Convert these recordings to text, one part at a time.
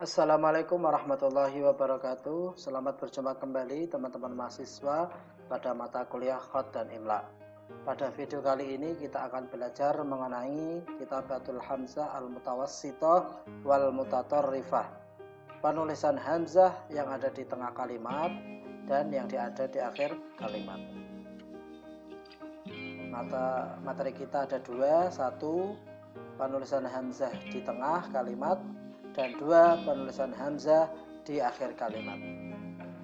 Assalamualaikum warahmatullahi wabarakatuh. Selamat berjumpa kembali teman-teman mahasiswa pada mata kuliah Khat dan Imla. Pada video kali ini kita akan belajar mengenai Kitabatul Hamzah Al-Mutawassithah wal Mutatarrifah. Penulisan hamzah yang ada di tengah kalimat dan yang ada di akhir kalimat. Materi kita ada dua, satu penulisan hamzah di tengah kalimat dan dua penulisan hamzah di akhir kalimat.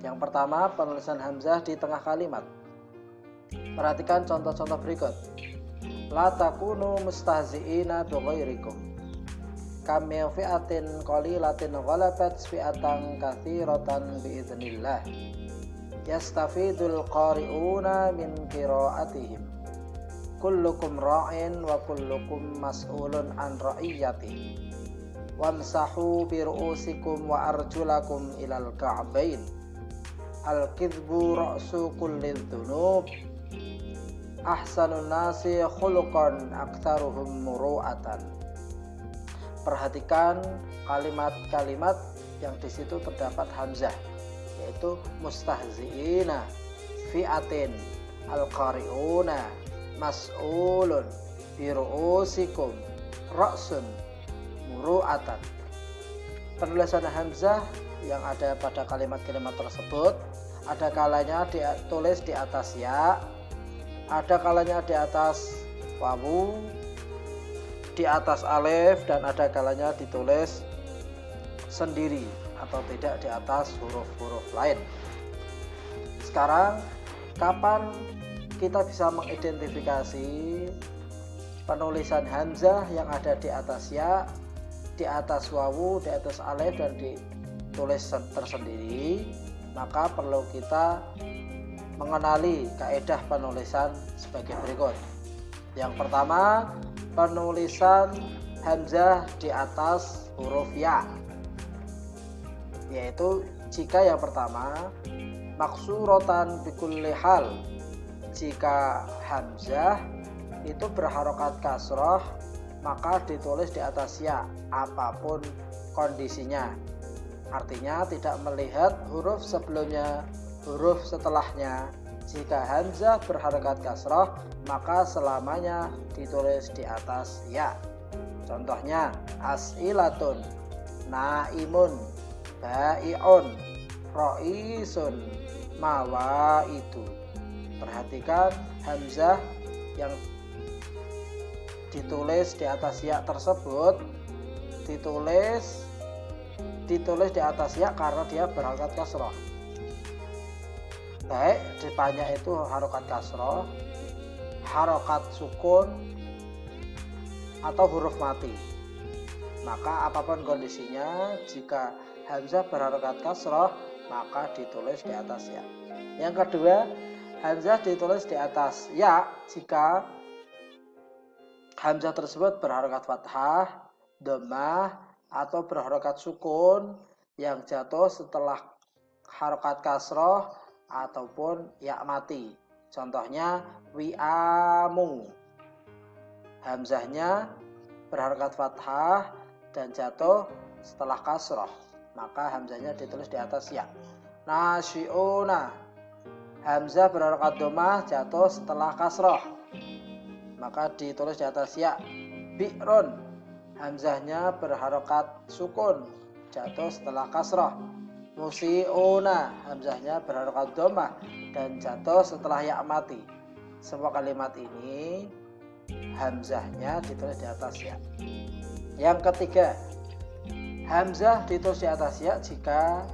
Yang pertama penulisan hamzah di tengah kalimat. Perhatikan contoh-contoh berikut. La takunu mustahzi'ina bighairikum. Kam min fi'atin qalilatin ghalabat fi'atan katsiratan biidznillah. Yastafidul qari'una min qira'atihim. Kullukum ra'in wa kullukum mas'ulun an ra'iyati. Wamsahu biru'usikum wa arjulakum ilal ka'bain. Al-kidhbu ra'su kullil dhunub. Ahsanun nasi khuluqan aktsaruhum muru'atan. Perhatikan kalimat-kalimat yang di situ terdapat hamzah, yaitu mustahzi'ina, fi'atin, al-qari'una, mas'ulun, biru'usikum, ra'sun, muru'atan. Penulisan hamzah yang ada pada kalimat-kalimat tersebut ada kalanya ditulis di atas ya, ada kalanya di atas wawu, di atas alif, dan ada kalanya ditulis sendiri atau tidak di atas huruf-huruf lain. Sekarang, kapan kita bisa mengidentifikasi penulisan hamzah yang ada di atas ya, di atas wawu, di atas alif, dan ditulis tersendiri? Maka perlu kita mengenali kaidah penulisan sebagai berikut. Yang pertama, penulisan hamzah di atas huruf ya, yaitu jika yang pertama maksuratan bikulli hal, jika hamzah itu berharokat kasroh maka ditulis di atas ya apapun kondisinya. Artinya tidak melihat huruf sebelumnya, huruf setelahnya. Jika hamzah berharokat kasroh maka selamanya ditulis di atas ya. Contohnya as'ilatun, naimun, bai'un, ro'isun, mawaidu. Perhatikan hamzah yang ditulis di atas ya tersebut ditulis di atas ya karena dia berharokat kasroh. Baik depannya itu harokat kasroh, harokat sukun, atau huruf mati. Maka apapun kondisinya, jika hamzah berharokat kasroh maka ditulis di atas ya. Yang kedua, hamzah ditulis di atas ya jika hamzah tersebut berharokat fathah, dhammah, atau berharokat sukun yang jatuh setelah harokat kasroh ataupun ya mati. Contohnya wi'amu, hamzahnya berharokat fathah dan jatuh setelah kasroh, maka hamzahnya ditulis di atas ya. Nasyi'una, hamzah berharokat dhammah jatuh setelah kasroh, maka ditulis di atas ya. Bi'run, hamzahnya berharokat sukun jatuh setelah kasroh. Musi'una, hamzahnya berharokat dhammah dan jatuh setelah ya mati. Semua kalimat ini hamzahnya ditulis di atas ya. Yang ketiga, hamzah ditulis di atas ya jika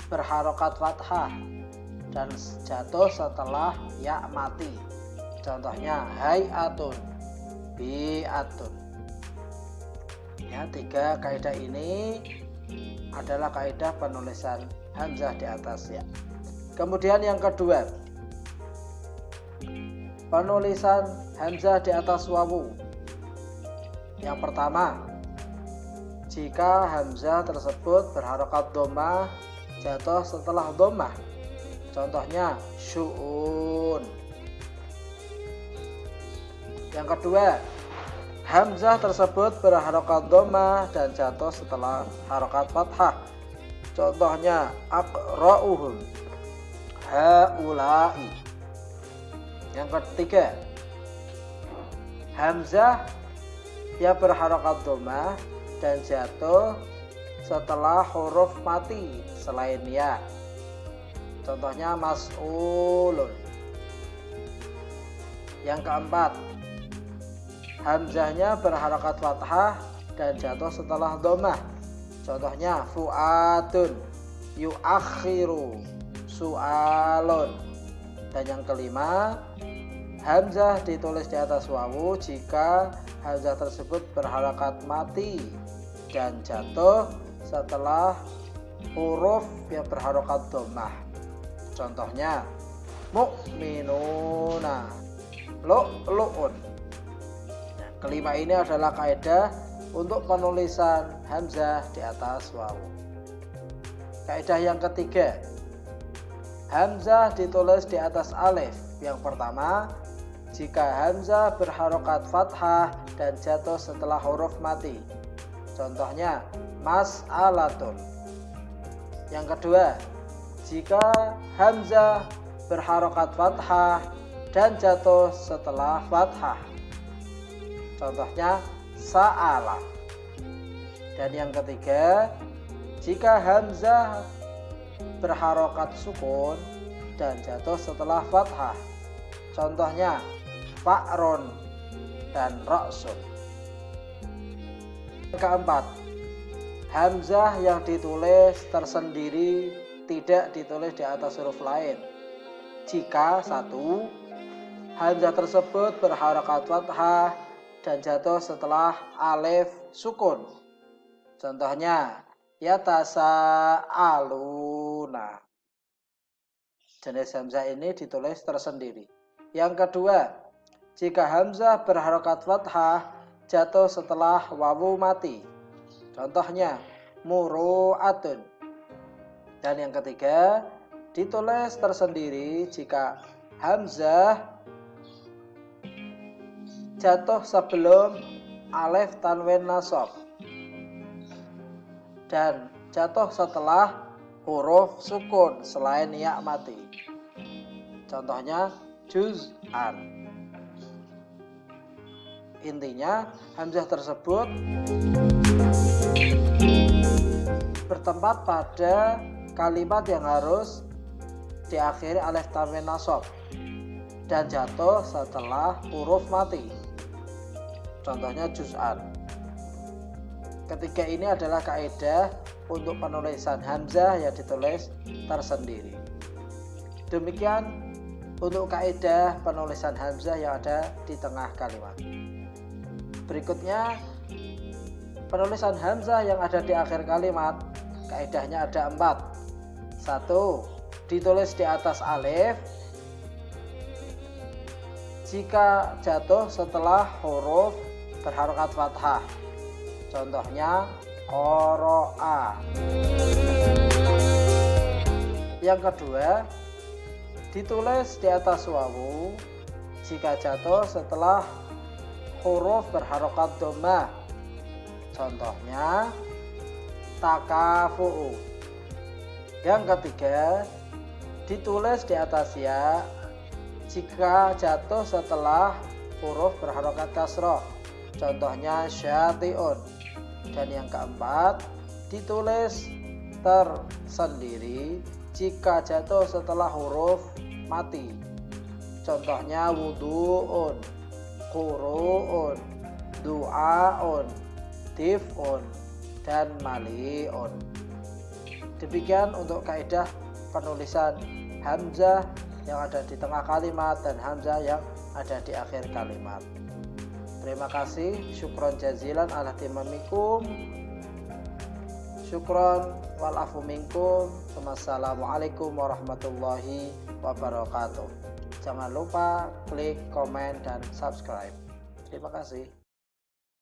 berharokat fathah dan jatuh setelah ya mati. Contohnya hayatun, bi'atun. Ya, tiga kaidah ini adalah kaidah penulisan hamzah di atas ya. Kemudian yang kedua, penulisan hamzah di atas wawu. Yang pertama, jika hamzah tersebut berharokat dhammah jatuh setelah dhammah. Contohnya syu'un. Yang kedua, Hamzah tersebut berharokat dhammah dan jatuh setelah harokat fathah. Contohnya aqra'uhum, haula'i. Yang ketiga, hamzah yang berharokat dhammah dan jatuh setelah huruf mati selain ya. Contohnya mas'ulun. Yang keempat, hamzahnya berharokat fathah dan jatuh setelah dhammah. Contohnya fu'atun, yu'akhiru, su'alun. Dan yang kelima, hamzah ditulis di atas wawu jika hamzah tersebut berharokat mati dan jatuh setelah huruf yang berharokat dhammah. Contohnya mu'minuna, lu'lu'un. Kelima ini adalah kaidah untuk penulisan hamzah di atas wawu. Kaidah yang ketiga, hamzah ditulis di atas alif. Yang pertama, jika hamzah berharokat fathah dan jatuh setelah huruf mati. Contohnya mas'alatun. Yang kedua, jika hamzah berharokat fathah dan jatuh setelah fathah. Contohnya sa'ala. Dan yang ketiga, jika hamzah berharokat sukun dan jatuh setelah fathah. Contohnya fa'ron dan ra'sun. Yang keempat, hamzah yang ditulis tersendiri tidak ditulis di atas huruf lain. Jika satu, hamzah tersebut berharokat fathah dan jatuh setelah alif sukun. Contohnya yatasa'aluna. Jenis hamzah ini ditulis tersendiri. Yang kedua, jika hamzah berharokat fathah jatuh setelah wawu mati. Contohnya muru'atun. Dan yang ketiga, ditulis tersendiri jika hamzah jatuh sebelum alif tanwin nasab dan jatuh setelah huruf sukun selain ya mati. Contohnya juz'an. Intinya hamzah tersebut bertempat pada kalimat yang harus diakhiri alif tanwin nasab dan jatuh setelah huruf mati. Contohnya juz'an. Ketiga ini adalah kaidah untuk penulisan hamzah yang ditulis tersendiri. Demikian untuk kaidah penulisan hamzah yang ada di tengah kalimat. Berikutnya, penulisan hamzah yang ada di akhir kalimat. Kaidahnya ada 4. 1. Ditulis di atas alif jika jatuh setelah huruf berharokat fathah. Contohnya qara'a. Yang kedua, ditulis di atas wawu jika jatuh setelah huruf berharokat dhammah. Contohnya takafu'u. Yang ketiga, ditulis di atas ya jika jatuh setelah huruf berharokat kasroh. Contohnya syati'un. Dan yang keempat, ditulis tersendiri jika jatuh setelah huruf mati. Contohnya wudu'un, quru'un, du'aun, tif'un, dan mali'un. Demikian untuk kaidah penulisan hamzah yang ada di tengah kalimat dan hamzah yang ada di akhir kalimat. Terima kasih. Syukron jazilan ala timamikum. Syukron wal afu minkum. Wassalamualaikum warahmatullahi wabarakatuh. Jangan lupa klik, komen, dan subscribe. Terima kasih.